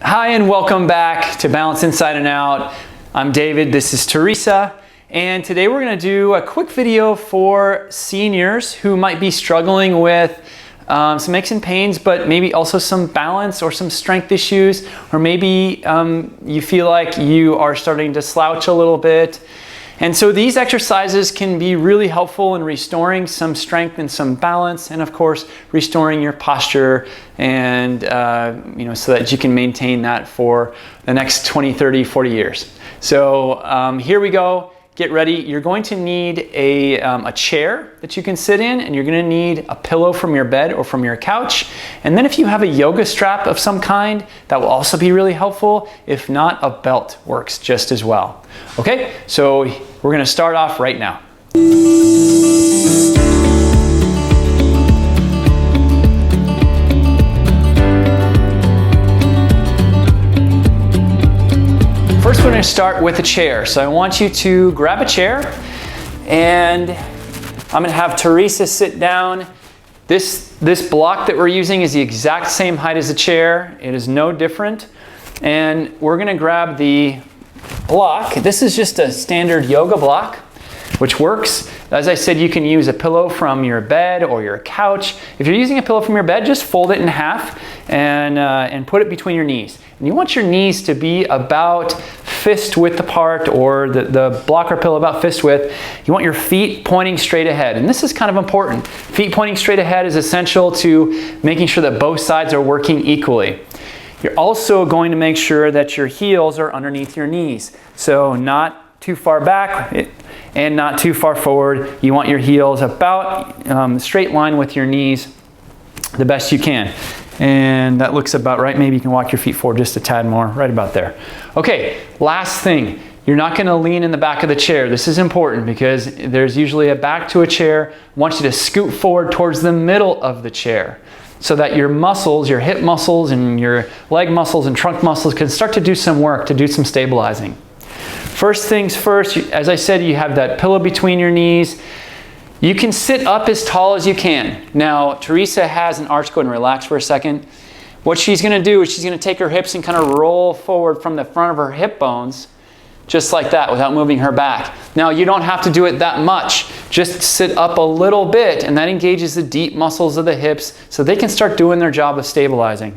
Hi and welcome back to Balance Inside and Out. I'm David, this is Teresa, and today we're going to do a quick video for seniors who might be struggling with some aches and pains, but maybe also some balance or some strength issues, or maybe you feel like you are starting to slouch a little bit. And so these exercises can be really helpful in restoring some strength and some balance, and of course restoring your posture, and so that you can maintain that for the next 20, 30, 40 years. So here we go. Get ready. You're going to need a chair that you can sit in, and you're going to need a pillow from your bed or from your couch. And then if you have a yoga strap of some kind, that will also be really helpful. If not, a belt works just as well. Okay, so we're going to start off right now. First, we're going to start with a chair. So I want you to grab a chair, and I'm going to have Teresa sit down. This block that we're using is the exact same height as the chair. It is no different. And we're going to grab the block. This is just a standard yoga block, which works. As I said, you can use a pillow from your bed or your couch. If you're using a pillow from your bed, just fold it in half and put it between your knees. And you want your knees to be about fist width apart, or the block or pillow about fist width. You want your feet pointing straight ahead. And this is kind of important. Feet pointing straight ahead is essential to making sure that both sides are working equally. You're also going to make sure that your heels are underneath your knees. So not too far back and not too far forward. You want your heels about straight line with your knees the best you can. And that looks about right. Maybe you can walk your feet forward just a tad more, right about there. Okay, last thing. You're not going to lean in the back of the chair. This is important because there's usually a back to a chair. I want you to scoot forward towards the middle of the chair, so that your muscles, your hip muscles and your leg muscles and trunk muscles can start to do some work, to do some stabilizing. First things first, as I said, you have that pillow between your knees. You can sit up as tall as you can. Now, Teresa has an arch. Go ahead and relax for a second. What she's going to do is she's going to take her hips and kind of roll forward from the front of her hip bones, just like that, without moving her back. Now, you don't have to do it that much. Just sit up a little bit, and that engages the deep muscles of the hips so they can start doing their job of stabilizing.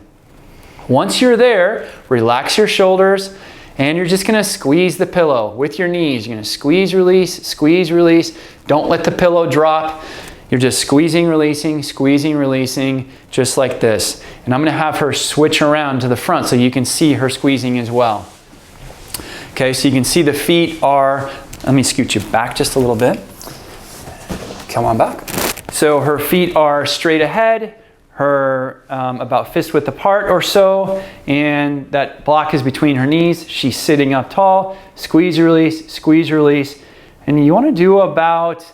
Once you're there, relax your shoulders, and you're just going to squeeze the pillow with your knees. You're going to squeeze, release. Don't let the pillow drop. You're just squeezing, releasing, just like this. And I'm going to have her switch around to the front so you can see her squeezing as well. Okay, so you can see the feet are, let me scoot you back just a little bit. Come on back. So her feet are straight ahead, her about fist width apart or so, and that block is between her knees. She's sitting up tall. Squeeze, release. And you want to do about,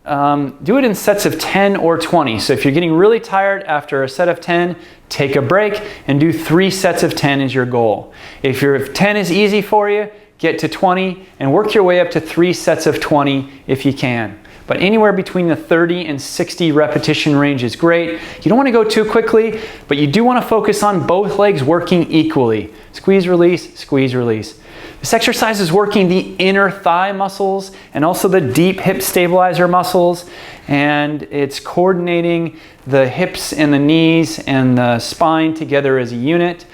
do it in sets of 10 or 20. So if you're getting really tired after a set of 10, take a break and do 3 sets of 10 is your goal. If 10 is easy for you, get to 20 and work your way up to 3 sets of 20 if you can. But anywhere between the 30 and 60 repetition range is great. You don't want to go too quickly, but you do want to focus on both legs working equally. Squeeze, release. This exercise is working the inner thigh muscles and also the deep hip stabilizer muscles, and it's coordinating the hips and the knees and the spine together as a unit.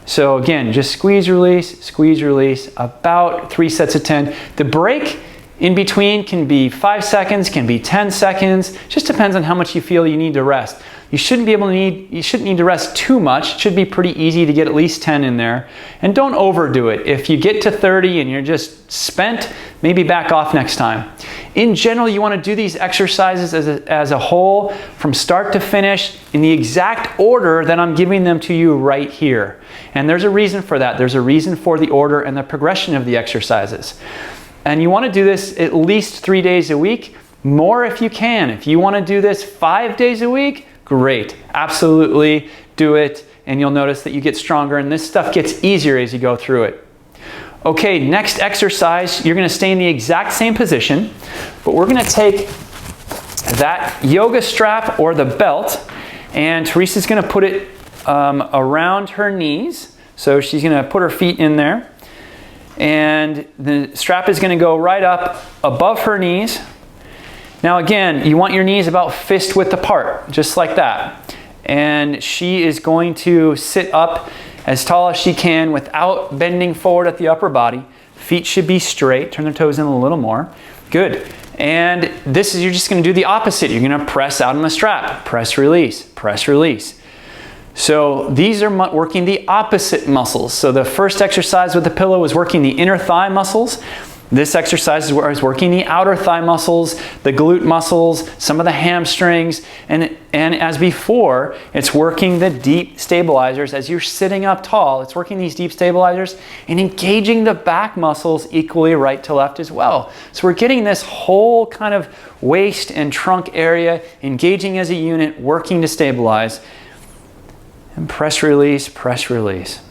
So again, just squeeze, release, about 3 sets of 10. The break in between can be 5 seconds, can be 10 seconds. Just depends on how much you feel you need to rest. You shouldn't need to rest too much. It should be pretty easy to get at least 10 in there. And don't overdo it. If you get to 30 and you're just spent, maybe back off next time. In general, you want to do these exercises as a whole, from start to finish, in the exact order that I'm giving them to you right here. And there's a reason for that. There's a reason for the order and the progression of the exercises. And you want to do this at least 3 days a week, more if you can. If you want to do this 5 days a week, great. Absolutely do it, and you'll notice that you get stronger, and this stuff gets easier as you go through it. Okay, next exercise, you're going to stay in the exact same position, but we're going to take that yoga strap or the belt, and Teresa's going to put it around her knees So she's going to put her feet in there. And the strap is going to go right up above her knees. Now again, you want your knees about fist width apart, just like that. And she is going to sit up as tall as she can without bending forward at the upper body. Feet should be straight. Turn their toes in a little more. Good. And this is, you're just going to do the opposite. You're going to press out on the strap. Press, release. Press, release. So these are working the opposite muscles. So the first exercise with the pillow is working the inner thigh muscles. This exercise is working the outer thigh muscles, the glute muscles, some of the hamstrings, and as before, it's working the deep stabilizers. As you're sitting up tall, it's working these deep stabilizers and engaging the back muscles equally right to left as well. So we're getting this whole kind of waist and trunk area engaging as a unit, working to stabilize. And press, release, press, release.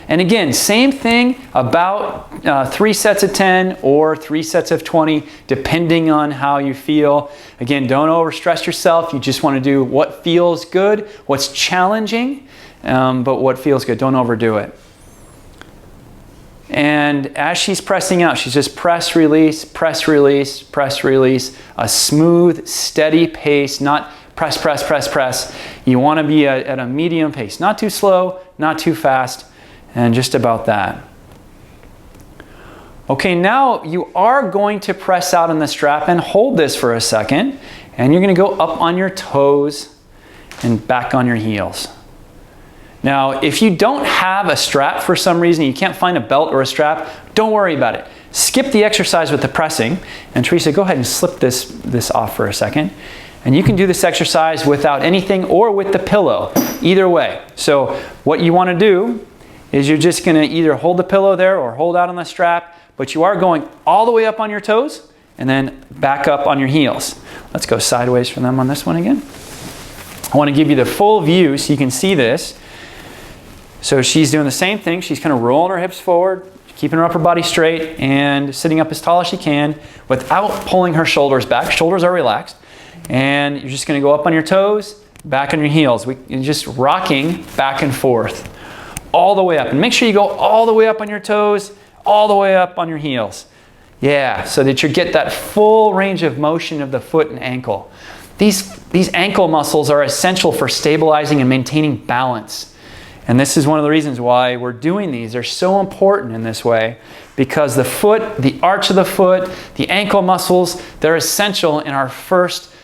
And again, same thing, about 3 sets of 10 or 3 sets of 20, depending on how you feel. Again, don't overstress yourself. You just want to do what feels good, what's challenging, but what feels good. Don't overdo it. And as she's pressing out, she's just press, release, press, release, press, release. A smooth, steady pace, not press, press, press, press. You want to be at a medium pace. Not too slow, not too fast. And just about that. Okay, now you are going to press out on the strap and hold this for a second. And you're going to go up on your toes and back on your heels. Now, if you don't have a strap for some reason, you can't find a belt or a strap, don't worry about it. Skip the exercise with the pressing. And Teresa, go ahead and slip this off for a second. And you can do this exercise without anything or with the pillow, either way. So what you want to do is you're just going to either hold the pillow there or hold out on the strap, but you are going all the way up on your toes and then back up on your heels. Let's go sideways for them on this one again. I want to give you the full view so you can see this. So she's doing the same thing. She's kind of rolling her hips forward, keeping her upper body straight and sitting up as tall as she can without pulling her shoulders back. Shoulders are relaxed. And you're just going to go up on your toes, back on your heels. You're just rocking back and forth. All the way up. And make sure you go all the way up on your toes, all the way up on your heels. Yeah, so that you get that full range of motion of the foot and ankle. These ankle muscles are essential for stabilizing and maintaining balance. And this is one of the reasons why we're doing these. They're so important in this way because the foot, the arch of the foot, the ankle muscles, they're essential in our first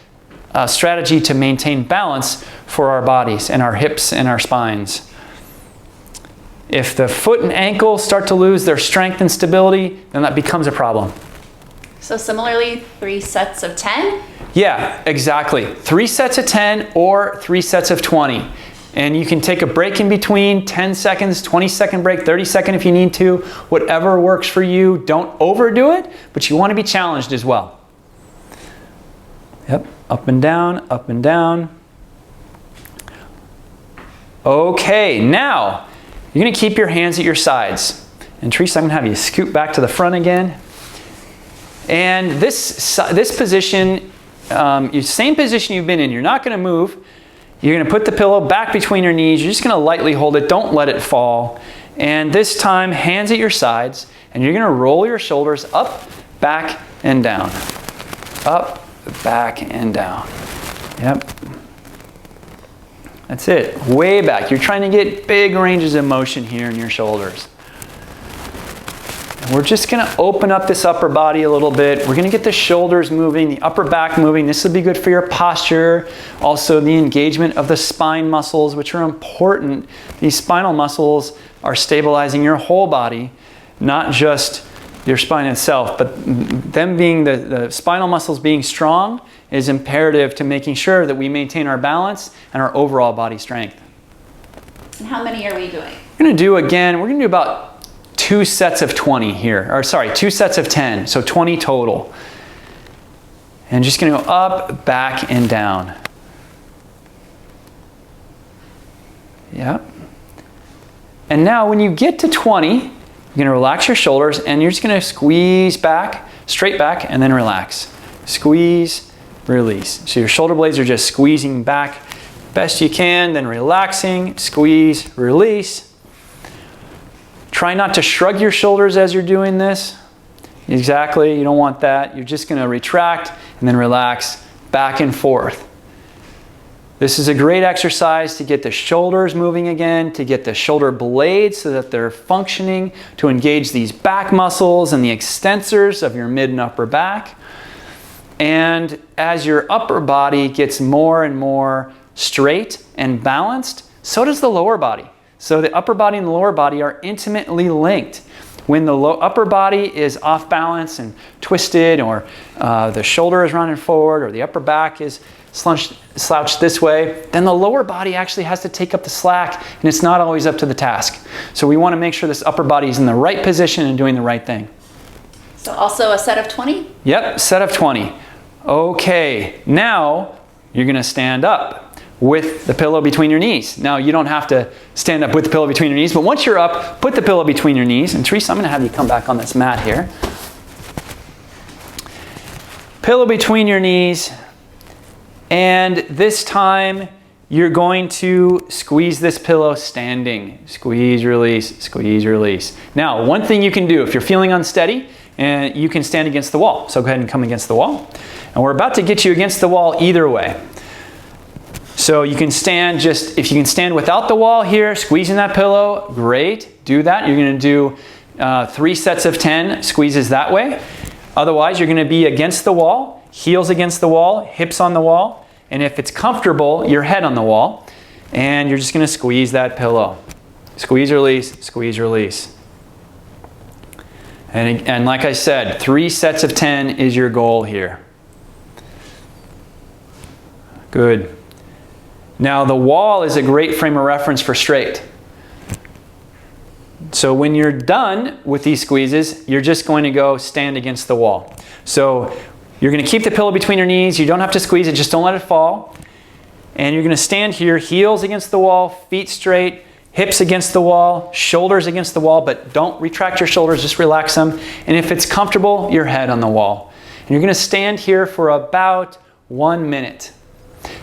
strategy to maintain balance for our bodies and our hips and our spines. If the foot and ankle start to lose their strength and stability, then that becomes a problem. So similarly, 3 sets of 10? Yeah, exactly. 3 sets of 10 or 3 sets of 20. And you can take a break in between, 10 seconds, 20-second break, 30-second if you need to. Whatever works for you. Don't overdo it, but you want to be challenged as well. Yep, up and down, up and down. Okay, now, you're going to keep your hands at your sides. And Teresa, I'm going to have you scoot back to the front again. And this position, same position you've been in. You're not going to move. You're going to put the pillow back between your knees. You're just going to lightly hold it. Don't let it fall. And this time, hands at your sides. And you're going to roll your shoulders up, back, and down. Up, back, and down. Yep. That's it. Way back. You're trying to get big ranges of motion here in your shoulders. And we're just going to open up this upper body a little bit. We're going to get the shoulders moving, the upper back moving. This will be good for your posture. Also, the engagement of the spine muscles, which are important. These spinal muscles are stabilizing your whole body, not just your spine itself, but them being the spinal muscles being strong is imperative to making sure that we maintain our balance and our overall body strength. And how many are we doing? We're going to do again, we're going to do about 2 sets of 20 here, or sorry, 2 sets of 10, so 20 total. And just going to go up, back, and down. Yep. And now when you get to 20, you're going to relax your shoulders and you're just going to squeeze back, straight back, and then relax. Squeeze, release. So your shoulder blades are just squeezing back best you can, then relaxing, squeeze, release. Try not to shrug your shoulders as you're doing this. Exactly, you don't want that. You're just going to retract and then relax back and forth. This is a great exercise to get the shoulders moving again, to get the shoulder blades so that they're functioning, to engage these back muscles and the extensors of your mid and upper back. And as your upper body gets more and more straight and balanced, so does the lower body. So the upper body and the lower body are intimately linked. When the upper body is off balance and twisted, or the shoulder is running forward, or the upper back is slouched this way, then the lower body actually has to take up the slack, and it's not always up to the task. So we want to make sure this upper body is in the right position and doing the right thing. So also a set of 20? Yep, set of 20. Okay, now you're going to stand up with the pillow between your knees. Now, you don't have to stand up with the pillow between your knees, but once you're up, put the pillow between your knees. And Teresa, I'm going to have you come back on this mat here. Pillow between your knees. And this time, you're going to squeeze this pillow standing. Squeeze, release, squeeze, release. Now, one thing you can do if you're feeling unsteady, and you can stand against the wall. So go ahead and come against the wall. And we're about to get you against the wall either way. So you can stand if you can stand without the wall here, squeezing that pillow, great, do that. You're going to do 3 sets of 10 squeezes that way. Otherwise, you're going to be against the wall, heels against the wall, hips on the wall, and if it's comfortable, your head on the wall, and you're just going to squeeze that pillow. Squeeze, release, squeeze, release. And like I said, 3 sets of 10 is your goal here. Good. Now the wall is a great frame of reference for straight. So when you're done with these squeezes, you're just going to go stand against the wall. So you're going to keep the pillow between your knees. You don't have to squeeze it, just don't let it fall. And you're going to stand here, heels against the wall, feet straight, hips against the wall, shoulders against the wall, but don't retract your shoulders, just relax them. And if it's comfortable, your head on the wall. And you're going to stand here for about 1 minute.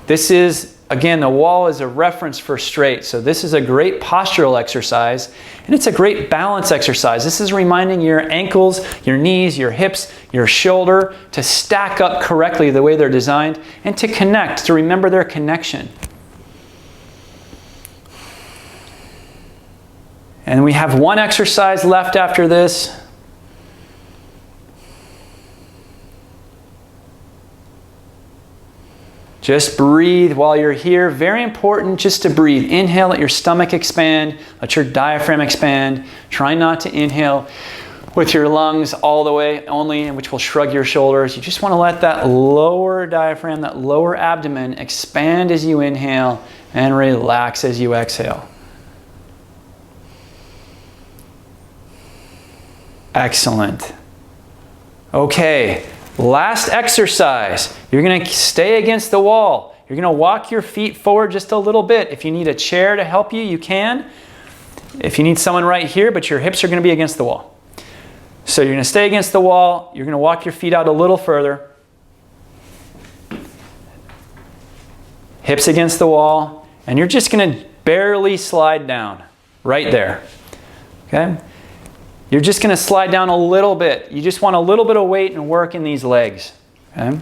This is, again, the wall is a reference for straight. So this is a great postural exercise, and it's a great balance exercise. This is reminding your ankles, your knees, your hips, your shoulder to stack up correctly the way they're designed, and to connect, to remember their connection. And we have 1 exercise left after this. Just breathe while you're here. Very important just to breathe. Inhale, let your stomach expand. Let your diaphragm expand. Try not to inhale with your lungs all the way only, which will shrug your shoulders. You just want to let that lower diaphragm, that lower abdomen expand as you inhale and relax as you exhale. Excellent. Okay. Last exercise, you're going to stay against the wall. You're going to walk your feet forward just a little bit. If you need a chair to help you, you can. If you need someone right here, but your hips are going to be against the wall. So you're going to stay against the wall. You're going to walk your feet out a little further. Hips against the wall. And you're just going to barely slide down right there. Okay? You're just going to slide down a little bit. You just want a little bit of weight and work in these legs. Okay?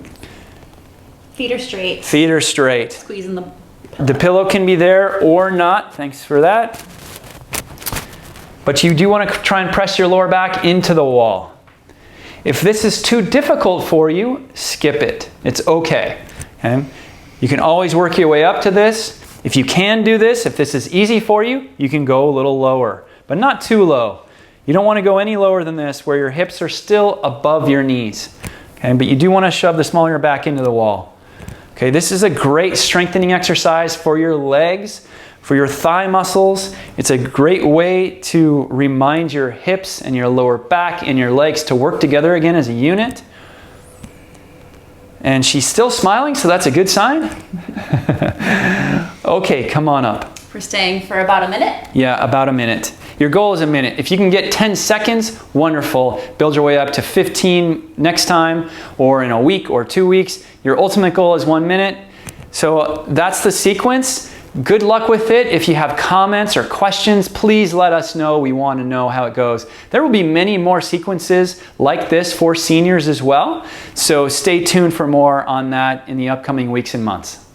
Feet are straight. Feet are straight. Squeezing the pillow. The pillow can be there or not. Thanks for that. But you do want to try and press your lower back into the wall. If this is too difficult for you, skip it. It's okay. Okay? You can always work your way up to this. If you can do this, if this is easy for you, you can go a little lower, but not too low. You don't want to go any lower than this where your hips are still above your knees. Okay? But you do want to shove the small of your back into the wall. Okay? This is a great strengthening exercise for your legs, for your thigh muscles. It's a great way to remind your hips and your lower back and your legs to work together again as a unit. And she's still smiling, so that's a good sign. Okay, come on up. We're staying for about a minute? Yeah, about a minute. Your goal is a minute. If you can get 10 seconds, wonderful. Build your way up to 15 next time, or in a week or 2 weeks. Your ultimate goal is 1 minute. So that's the sequence. good luck with it. If you have comments or questions, please let us know. We want to know how it goes. There will be many more sequences like this for seniors as well. So stay tuned for more on that in the upcoming weeks and months.